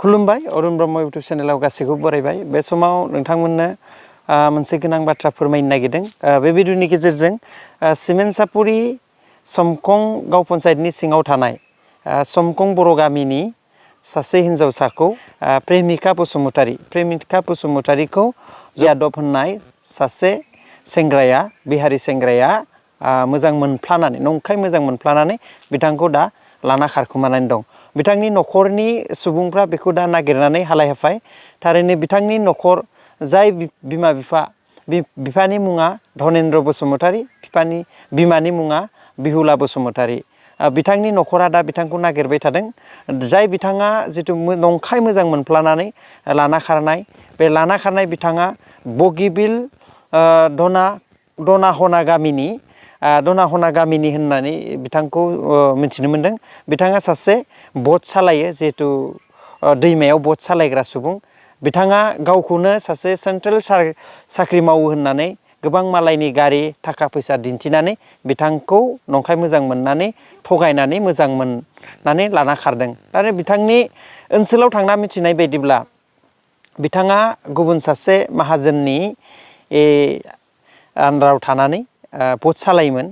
खुलुमबाय अरुण ब्रह्म इउटुब चेनेलाव गासैखौबो बरायबाय बे समाव नोंथांमोननो मोनसे गोनां बाथ्रा फोरमायनो नागिरदों बे भिडिअनि गेजेरजों सिमेन्टसापुरि समखं गाव पन्चायतनि सिङाव थानाय समखं बर' गामिनि सासे हिनजावसाखौ प्रेमिका बसुमतारीखौ यादव होननाय सासे सेंग्राया बिहारि सेंग्राया मोजां मोनफ्लानानै नंखाय मोजां मोनफ्लानानै बिथांखौ दा लाना खारखुमानानै दं। बिथांनि न'खरनि सुबुंफ्रा बेखौ दा नागिरनानै हालाय हाफाय थारैनो बिथांनि न'खर जाय बिफानि मुङा धनेन्द्र बसुमतारी बिमानि मुङा बिहुला बसुमतारी बिथांनि न'खरा दा बिथांखौ नागिरबाय थादों। जाय बिथाङा जिथु नंखाय मोजां मोनफ्लानानै लाना खारनाय बे लाना खारनाय बिथाङा बगिबिल दनाहना गामिनि होननानै बिथांखौ मिथिनो मोनदों। बिथाङा सासे बट सालायो जिहेतु दैमायाव बट सालायग्रा सुबुं। बिथाङा गावखौनो सासे सेन्ट्रेल साख्रि मावो होननानै गोबां मालायनि गारि थाखा फैसा दिन्थिनानै बिथांखौ नंखाय मोजां मोननानै थगायनानै मोजां मोननानै लाना खारदों। आरो बिथांनि ओनसोलाव थांना मिथिनाय बायदिब्ला बिथाङा गुबुन सासे माहाजोननि आन्दाराव थानानै बट सालायोमोन।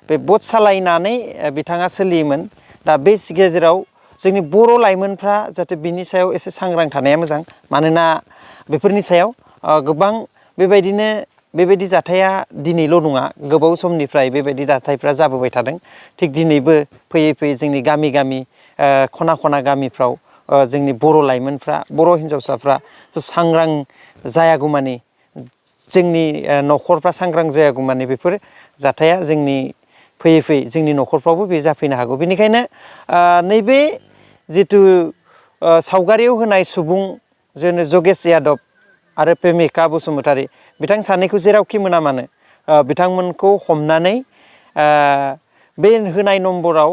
बे बट सालायनानै बिथाङा सोलियोमोन। दा बे गेजेराव जोंनि बर' लाइमोनफ्रा जाहाथे बिनि सायाव एसे सांग्रां थानाया मोजां। मानोना बेफोरनि सायाव गोबां बेबायदि जाथाया दिनैल' नङा, गोबाव समनिफ्राय बेबायदि जाथायफ्रा जाबोबाय थादों। थिग दिनैबो फैयै फैयै जोंनि गामि खना खना गामिफ्राव जोंनि बर' लाइमोनफ्रा बर' हिन्जावसाफ्रा सांग्रां जायागौमानि जोंनि न'खरफ्रा सांग्रां जायागौमानि बेफोर जाथाया फैयै फैयै जोंनि न'खरफ्रावबो बे जाफैनो हागौ। बेनिखायनो नैबे जिथु सावगारियाव होनाय सुबुं जेन जगेश यादव आरो प्रेमिका बसुमतारी बिथां सानैखौ जेरावखि मोना मानो बिथांमोनखौ हमनानै बे होनाय नम्बराव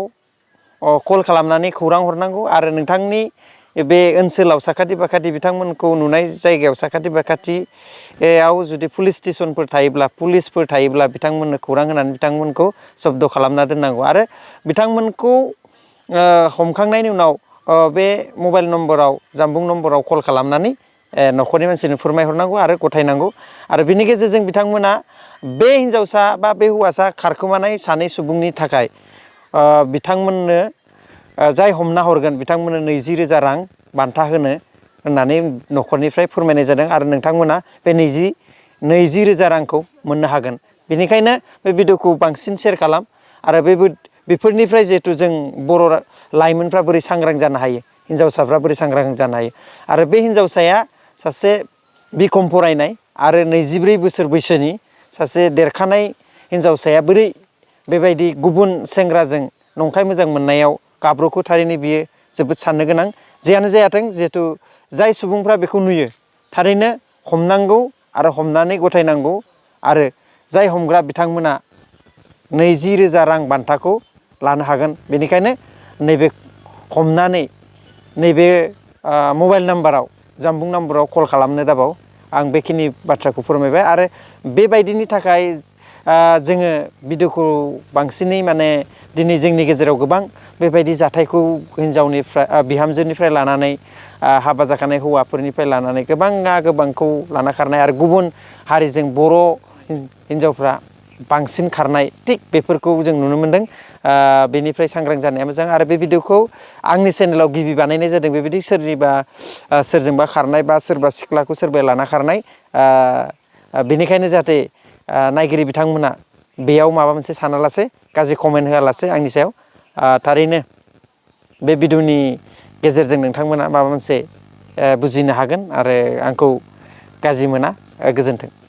कल खालामनानै खौरां हरनांगौ। आरो नोंथांनि बे ओनसोलाव साखाथि फाखाथि बिथांमोनखौ नुनाय जायगायाव साखाथि फाखाथियाव जुदि पुलिसफोर थायोब्ला बिथांमोननो खौरां होनानै बिथांमोनखौ जब्द खालामना दोननांगौ। आरो बिथांमोनखौ हमखांनायनि उनाव बे मबाइल नम्बराव जानबुं नम्बराव कल खालामनानै न'खरनि मानसिनो फोरमायहरनांगौ आरो गथायनांगौ। आरो बिनि गेजेरजों बिथांमोना बे हिन्जावसा बा बे हौवासा खारखोमानाय सानै सुबुंनि थाखाय बिथांमोननो जाय हमना हरगोन बिथांमोननो 20,000 रां बान्था होननानै न'खरनिफ्राय फोरमायनाय जादों। आरो नोंथांमोना बे 20,000 रांखौ मोननो हागोन। बेनिखायनो बे भिडिअखौ बांसिन शेयार खालाम। आरो बेफोरनिफ्राय जिहेथु जों बर' लाइमोनफ्रा बोरै सांग्रां जानो हायो, हिन्जावसाफ्रा बोरै सांग्रां जानो हायो। आरो बे हिन्जावसाया सासे बिकम फरायनाय आरो 24 बोसोर बैसोनि सासे देरखानाय हिन्जावसाया बोरै बेबायदि गुबुन सेंग्राजों नंखाय मोजां मोननायाव गाब्र'खो, थारैनो बियो जोबोद साननो गोनां। जेयानो जायाथों जिहेथु जाय सुबुंफ्रा बेखौ नुयो थारैनो हमनांगौ आरो हमनानै गथायनांगौ। आरो जाय हमग्रा बिथांमोना 20,000 रां बान्थाखौ लानो हागोन। बेनिखायनो नैबे हमनानै नैबे मबाइल नाम्बाराव जानबुं नाम्बाराव कल खालामनो दाबाव। आं बेखिनि बाथ्राखौ फोरमायबाय। आरो बेबायदिनि थाखाय जोङो भिडिअखौ बांसिनै दिनै जोंनि गेजेराव गोबां बेबायदि जाथायखौ बिहामजोनिफ्राय लानानै हाबा जाखानाय हौवाफोरनिफ्राय लानानै गोबांखौ लाना खारनाय आरो गुबुन हारिजों बर' हिन्जावफ्रा बांसिन खारनाय थिग बेफोरखौ जों नुनो मोनदों। बेनिफ्राय सांग्रां जानाया मोजां। आरो बे भिडिअखौ आंनि चेनेलाव गिबि बानायनाय जादों। बेबायदि सोरजोंबा खारनाय बा सोरबा सिख्लाखौ सोरबाया लाना खारनाय, बेनिखायनो जाहाथे नायगिरि बिथांमोना बेयाव माबा मोनसे सानालासे गाज्रि कमेन्ट होआलासे आंनि सायाव थारैनो बे भिडिअनि गेजेरजों नोंथांमोना माबा मोनसे बुजिनो हागोन आरो आंखौ गाज्रि मोना। गोजोन्थों।